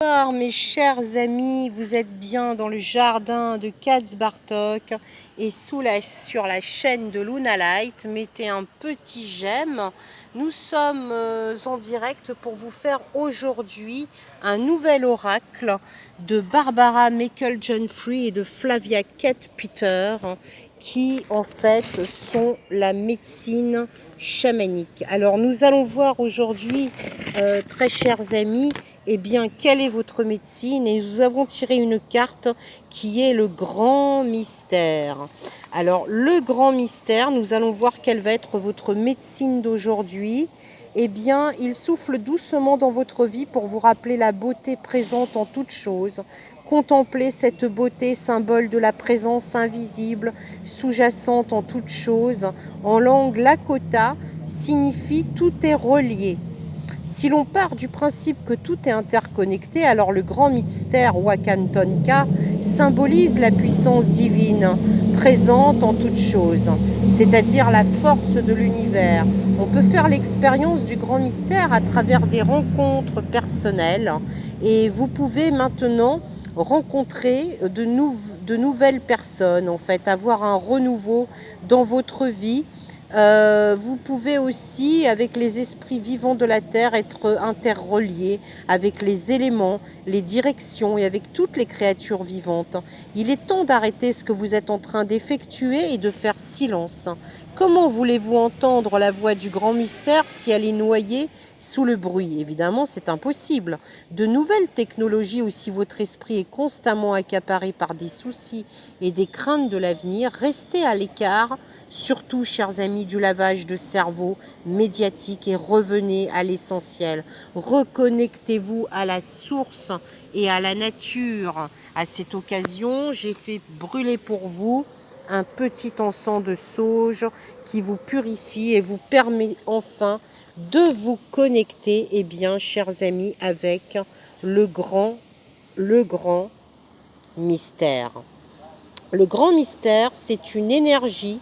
Bonsoir mes chers amis, vous êtes bien dans le jardin de Katz Bartok et sur la chaîne de Luna Light, mettez un petit j'aime. Nous sommes en direct pour vous faire aujourd'hui un nouvel oracle de Barbara Meikle-Jeffrey et de Flavia Kate Peter qui en fait sont la médecine chamanique. Alors nous allons voir aujourd'hui, très chers amis, eh bien, quelle est votre médecine? Et nous avons tiré une carte qui est le grand mystère. Alors, le grand mystère, nous allons voir quelle va être votre médecine d'aujourd'hui. Eh bien, il souffle doucement dans votre vie pour vous rappeler la beauté présente en toute chose. Contemplez cette beauté, symbole de la présence invisible, sous-jacente en toute chose. En langue lakota, signifie tout est relié. Si l'on part du principe que tout est interconnecté, alors le grand mystère Wakantonka symbolise la puissance divine présente en toute chose, c'est-à-dire la force de l'univers. On peut faire l'expérience du grand mystère à travers des rencontres personnelles et vous pouvez maintenant rencontrer de nouvelles personnes, en fait, avoir un renouveau dans votre vie. Vous pouvez aussi, avec les esprits vivants de la Terre, être interreliés avec les éléments, les directions et avec toutes les créatures vivantes. Il est temps d'arrêter ce que vous êtes en train d'effectuer et de faire silence. Comment voulez-vous entendre la voix du grand mystère si elle est noyée sous le bruit? Évidemment, c'est impossible. De nouvelles technologies où si votre esprit est constamment accaparé par des soucis et des craintes de l'avenir, restez à l'écart, surtout, chers amis, du lavage de cerveau médiatique et revenez à l'essentiel. Reconnectez-vous à la source et à la nature. À cette occasion, j'ai fait brûler pour vous un petit encens de sauge qui vous purifie et vous permet enfin de vous connecter, eh bien, chers amis, avec le grand mystère. Le grand mystère, c'est une énergie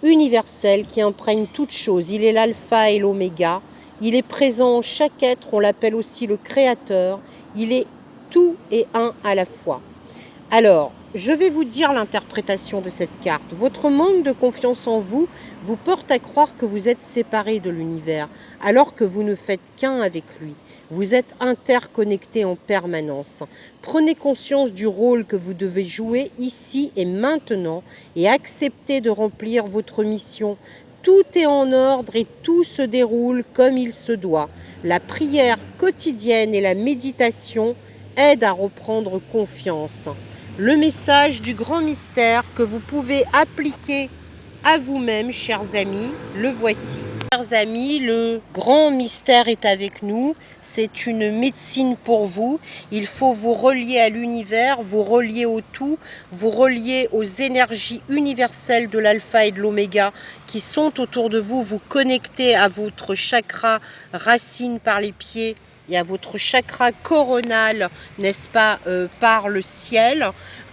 universelle qui imprègne toute chose. Il est l'alpha et l'oméga. Il est présent en chaque être. On l'appelle aussi le créateur. Il est tout et un à la fois. Alors, je vais vous dire l'interprétation de cette carte. Votre manque de confiance en vous vous porte à croire que vous êtes séparé de l'univers, alors que vous ne faites qu'un avec lui. Vous êtes interconnectés en permanence. Prenez conscience du rôle que vous devez jouer ici et maintenant et acceptez de remplir votre mission. Tout est en ordre et tout se déroule comme il se doit. La prière quotidienne et la méditation aident à reprendre confiance. Le message du grand mystère que vous pouvez appliquer à vous-même, chers amis, le voici. Chers amis, le grand mystère est avec nous. C'est une médecine pour vous. Il faut vous relier à l'univers, vous relier au tout, vous relier aux énergies universelles de l'alpha et de l'oméga qui sont autour de vous, vous connecter à votre chakra racine par les pieds et à votre chakra coronal, n'est-ce pas, par le ciel.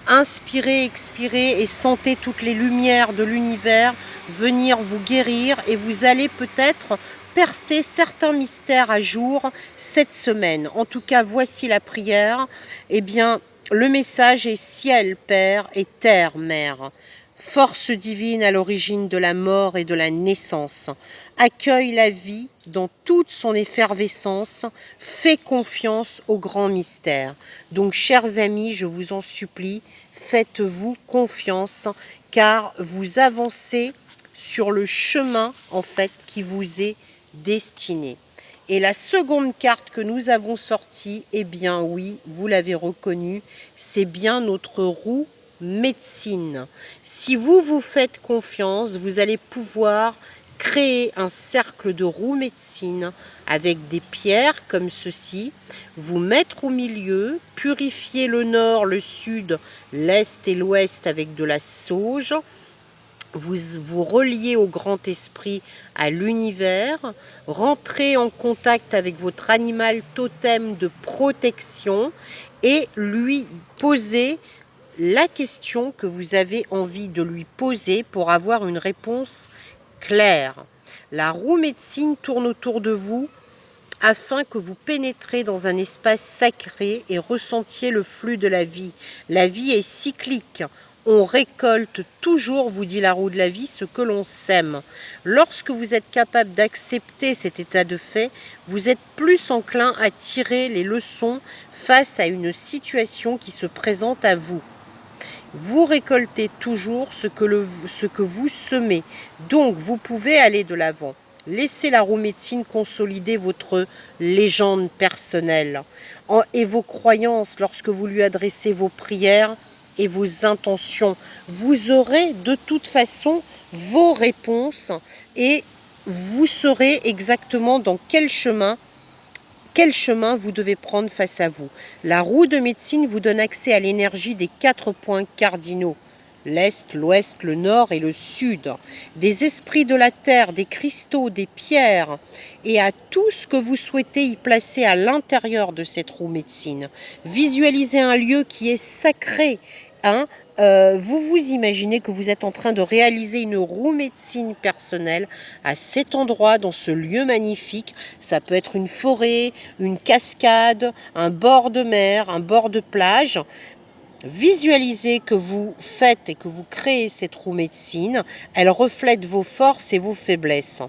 Inspirez, expirez et sentez toutes les lumières de l'univers venir vous guérir et vous allez peut-être percer certains mystères à jour cette semaine. En tout cas, voici la prière. Eh bien, le message est ciel, Père, et terre, Mère. Force divine à l'origine de la mort et de la naissance. Accueille la vie dans toute son effervescence. Fais confiance au grand mystère. Donc, chers amis, je vous en supplie, faites-vous confiance car vous avancez sur le chemin, en fait, qui vous est destiné. Et la seconde carte que nous avons sortie, eh bien oui, vous l'avez reconnue, c'est bien notre roue médecine. Si vous vous faites confiance, vous allez pouvoir créer un cercle de roue médecine avec des pierres comme ceci, vous mettre au milieu, purifier le nord, le sud, l'est et l'ouest avec de la sauge, vous reliez au grand esprit, à l'univers, rentrez en contact avec votre animal totem de protection et lui posez la question que vous avez envie de lui poser pour avoir une réponse claire. La roue médecine tourne autour de vous afin que vous pénétrez dans un espace sacré et ressentiez le flux de la vie. La vie est cyclique. On récolte toujours, vous dit la roue de la vie, ce que l'on sème. Lorsque vous êtes capable d'accepter cet état de fait, vous êtes plus enclin à tirer les leçons face à une situation qui se présente à vous. Vous récoltez toujours ce que vous semez, donc vous pouvez aller de l'avant. Laissez la roue médecine consolider votre légende personnelle et vos croyances lorsque vous lui adressez vos prières et vos intentions. Vous aurez de toute façon vos réponses et vous saurez exactement dans quel chemin vous devez prendre face à vous. La roue de médecine vous donne accès à l'énergie des 4 points cardinaux. L'Est, l'Ouest, le Nord et le Sud, des esprits de la Terre, des cristaux, des pierres, et à tout ce que vous souhaitez y placer à l'intérieur de cette roue médecine. Visualisez un lieu qui est sacré. Vous vous imaginez que vous êtes en train de réaliser une roue médecine personnelle à cet endroit, dans ce lieu magnifique. Ça peut être une forêt, une cascade, un bord de mer, un bord de plage. Visualisez que vous faites et que vous créez cette roue médecine. Elle reflète vos forces et vos faiblesses.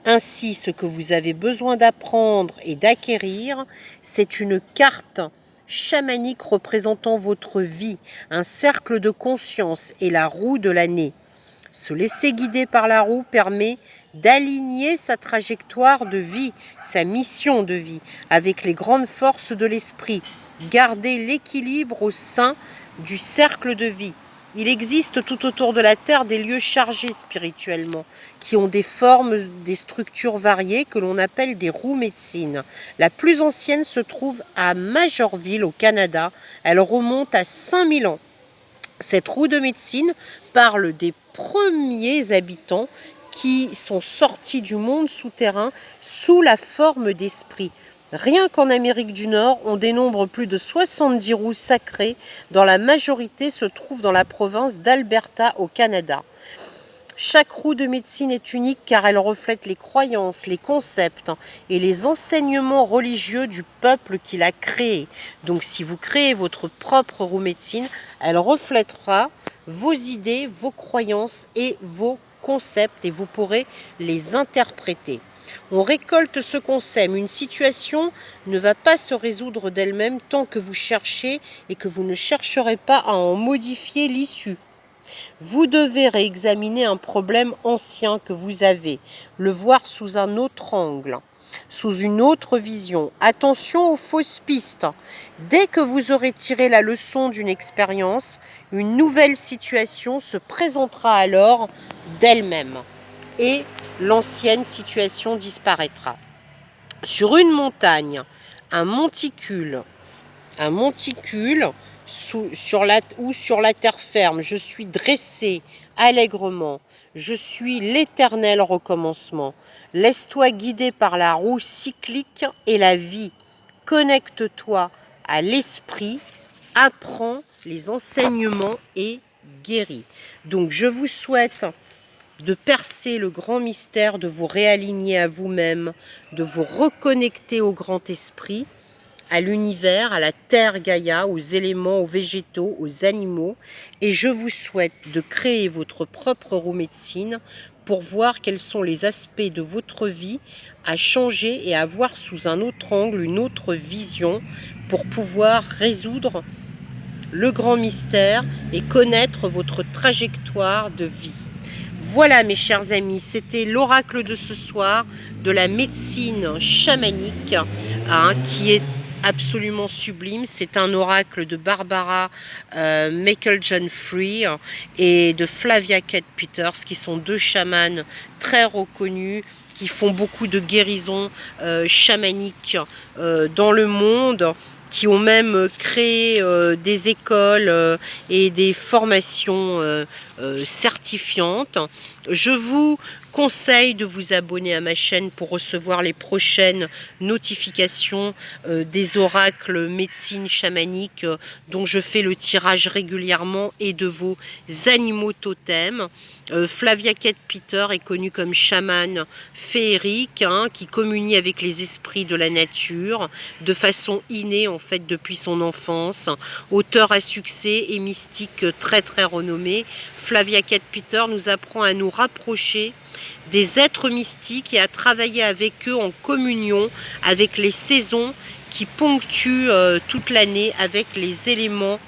Ainsi, ce que vous avez besoin d'apprendre et d'acquérir, c'est une carte chamanique représentant votre vie, un cercle de conscience et la roue de l'année. Se laisser guider par la roue permet d'aligner sa trajectoire de vie, sa mission de vie, avec les grandes forces de l'esprit. Garder l'équilibre au sein du cercle de vie. Il existe tout autour de la Terre des lieux chargés spirituellement, qui ont des formes, des structures variées que l'on appelle des roues médecines. La plus ancienne se trouve à Majorville, au Canada. Elle remonte à 5000 ans. Cette roue de médecine parle des premiers habitants qui sont sortis du monde souterrain sous la forme d'esprits. Rien qu'en Amérique du Nord, on dénombre plus de 70 roues sacrées, dont la majorité se trouve dans la province d'Alberta au Canada. Chaque roue de médecine est unique car elle reflète les croyances, les concepts et les enseignements religieux du peuple qui l'a créée. Donc si vous créez votre propre roue médecine, elle reflètera vos idées, vos croyances et vos concepts et vous pourrez les interpréter. On récolte ce qu'on sème. Une situation ne va pas se résoudre d'elle-même tant que vous cherchez et que vous ne chercherez pas à en modifier l'issue. Vous devez réexaminer un problème ancien que vous avez, le voir sous un autre angle, sous une autre vision. Attention aux fausses pistes. Dès que vous aurez tiré la leçon d'une expérience, une nouvelle situation se présentera alors d'elle-même et l'ancienne situation disparaîtra. Sur une montagne, un monticule sur la terre ferme, je suis dressé allègrement, je suis l'éternel recommencement. Laisse-toi guider par la roue cyclique et la vie. Connecte-toi à l'esprit, apprends les enseignements et guéris. Donc je vous souhaite de percer le grand mystère, de vous réaligner à vous-même, de vous reconnecter au grand esprit, à l'univers, à la terre Gaïa, aux éléments, aux végétaux, aux animaux. Et je vous souhaite de créer votre propre roue médecine pour voir quels sont les aspects de votre vie à changer et à voir sous un autre angle, une autre vision pour pouvoir résoudre le grand mystère et connaître votre trajectoire de vie. Voilà mes chers amis, c'était l'oracle de ce soir de la médecine chamanique qui est absolument sublime. C'est un oracle de Barbara Michael John Free et de Flavia Kate Peters, qui sont deux chamanes très reconnus, qui font beaucoup de guérisons chamaniques dans le monde, qui ont même créé des écoles et des formations certifiantes. Je vous conseille de vous abonner à ma chaîne pour recevoir les prochaines notifications des oracles médecine chamanique dont je fais le tirage régulièrement et de vos animaux totems. Flavia Kate Peter est connue comme chamane féerique qui communie avec les esprits de la nature de façon innée en fait depuis son enfance. Auteur à succès et mystique très renommé, Flavia Kate Peter nous apprend à nous rapprocher des êtres mystiques et à travailler avec eux en communion avec les saisons qui ponctuent toute l'année avec les éléments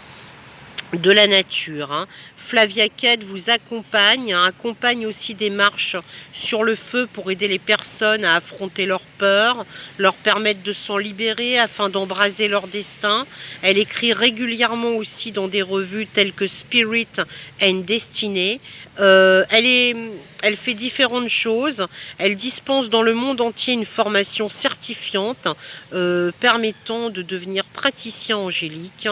de la nature. Flavia Kate vous accompagne, accompagne aussi des marches sur le feu pour aider les personnes à affronter leurs peurs, leur permettre de s'en libérer afin d'embraser leur destin. Elle écrit régulièrement aussi dans des revues telles que Spirit and Destiny. Elle fait différentes choses. Elle dispense dans le monde entier une formation certifiante permettant de devenir praticien angélique.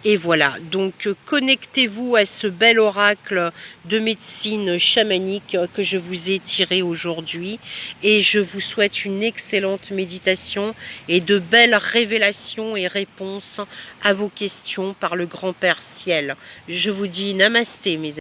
Et voilà, donc connectez-vous à ce bel oracle de médecine chamanique que je vous ai tiré aujourd'hui. Et je vous souhaite une excellente méditation et de belles révélations et réponses à vos questions par le Grand Père Ciel. Je vous dis namasté mes amis.